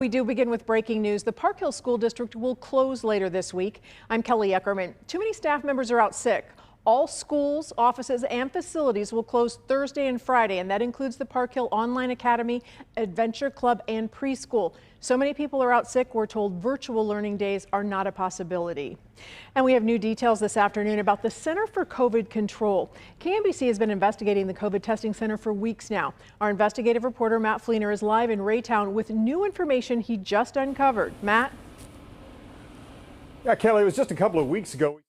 We do begin with breaking news. The Park Hill School District will close later this week. I'm Kelly Eckerman. Too many staff members are out sick. All schools, offices, and facilities will close Thursday and Friday, and that includes the Park Hill Online Academy, Adventure Club, and preschool. So many people are out sick, we're told virtual learning days are not a possibility. And we have new details this afternoon about the Center for COVID Control. KMBC has been investigating the COVID testing center for weeks now. Our investigative reporter Matt Fleener is live in Raytown with new information he just uncovered. Matt? Yeah, Kelly, it was just a couple of weeks ago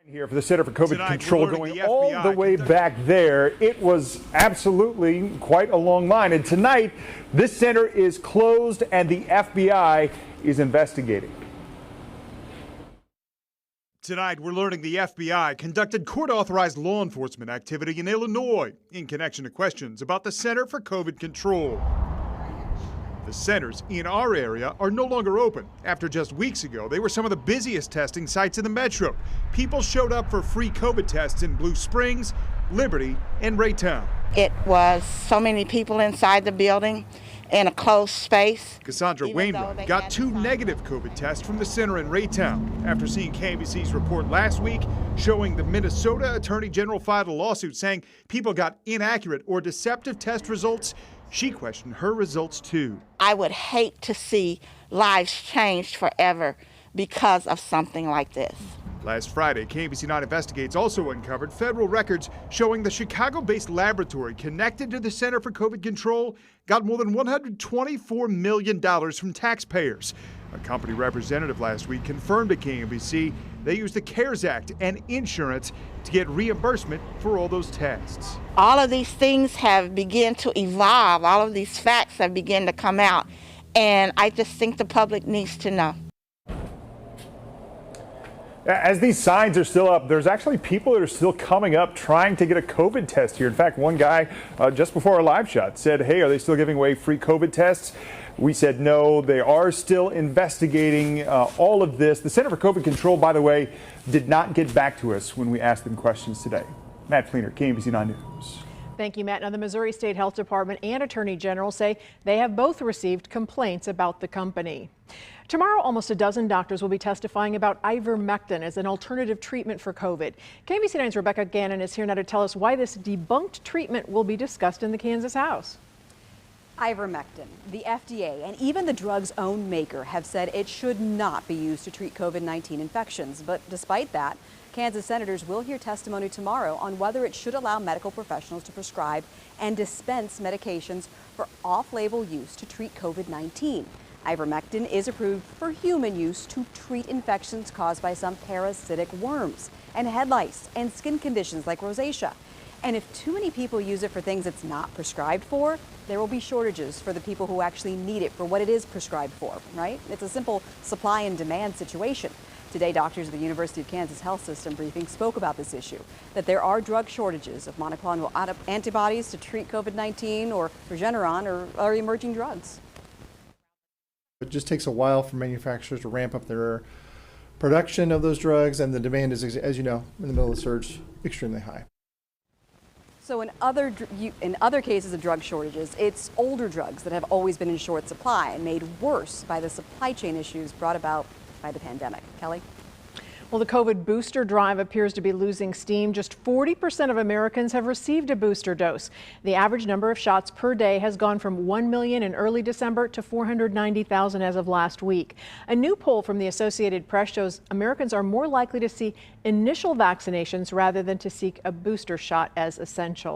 here for the Center for COVID Tonight, Control going all the way back there. It was absolutely quite a long line. And tonight, this center is closed and the FBI is investigating. Tonight, we're learning the FBI conducted court-authorized law enforcement activity in Illinois in connection to questions about the Center for COVID Control. The centers in our area are no longer open. After just weeks ago, they were some of the busiest testing sites in the metro. People showed up for free COVID tests in Blue Springs, Liberty, and Raytown. It was so many people inside the building in a closed space. Cassandra Wainwright got 2 negative COVID tests from the center in Raytown after seeing KMBC's report last week showing the Minnesota Attorney General filed a lawsuit saying people got inaccurate or deceptive test results. She questioned her results too. I would hate to see lives changed forever because of something like this. Last Friday, KMBC 9 Investigates also uncovered federal records showing the Chicago-based laboratory connected to the Center for COVID Control got more than $124 million from taxpayers. A company representative last week confirmed to KMBC they used the CARES Act and insurance to get reimbursement for all those tests. All of these things have begun to evolve. All of these facts have begun to come out. And I just think the public needs to know. As these signs are still up, there's actually people that are still coming up trying to get a COVID test here. In fact, one guy just before our live shot said, hey, are they still giving away free COVID tests? We said no, they are still investigating all of this. The Center for COVID Control, by the way, did not get back to us when we asked them questions today. Matt Fleener, KMBC 9 News. Thank you, Matt. Now, the Missouri State Health Department and Attorney General say they have both received complaints about the company. Tomorrow, almost a dozen doctors will be testifying about ivermectin as an alternative treatment for COVID. KMBC 9's Rebecca Gannon is here now to tell us why this debunked treatment will be discussed in the Kansas House. Ivermectin, the FDA, and even the drug's own maker have said it should not be used to treat COVID-19 infections. But despite that, Kansas senators will hear testimony tomorrow on whether it should allow medical professionals to prescribe and dispense medications for off-label use to treat COVID-19. Ivermectin is approved for human use to treat infections caused by some parasitic worms and head lice and skin conditions like rosacea. And if too many people use it for things it's not prescribed for, there will be shortages for the people who actually need it for what it is prescribed for, right? It's a simple supply and demand situation. Today, doctors at the University of Kansas Health System briefing spoke about this issue, that there are drug shortages of monoclonal antibodies to treat COVID-19 or Regeneron or emerging drugs. It just takes a while for manufacturers to ramp up their production of those drugs, and the demand is, as you know, in the middle of the surge, extremely high. So in other cases of drug shortages, it's older drugs that have always been in short supply and made worse by the supply chain issues brought about by the pandemic. Kelly? Well, the COVID booster drive appears to be losing steam. Just 40% of Americans have received a booster dose. The average number of shots per day has gone from 1 million in early December to 490,000 as of last week. A new poll from the Associated Press shows Americans are more likely to see initial vaccinations rather than to seek a booster shot as essential.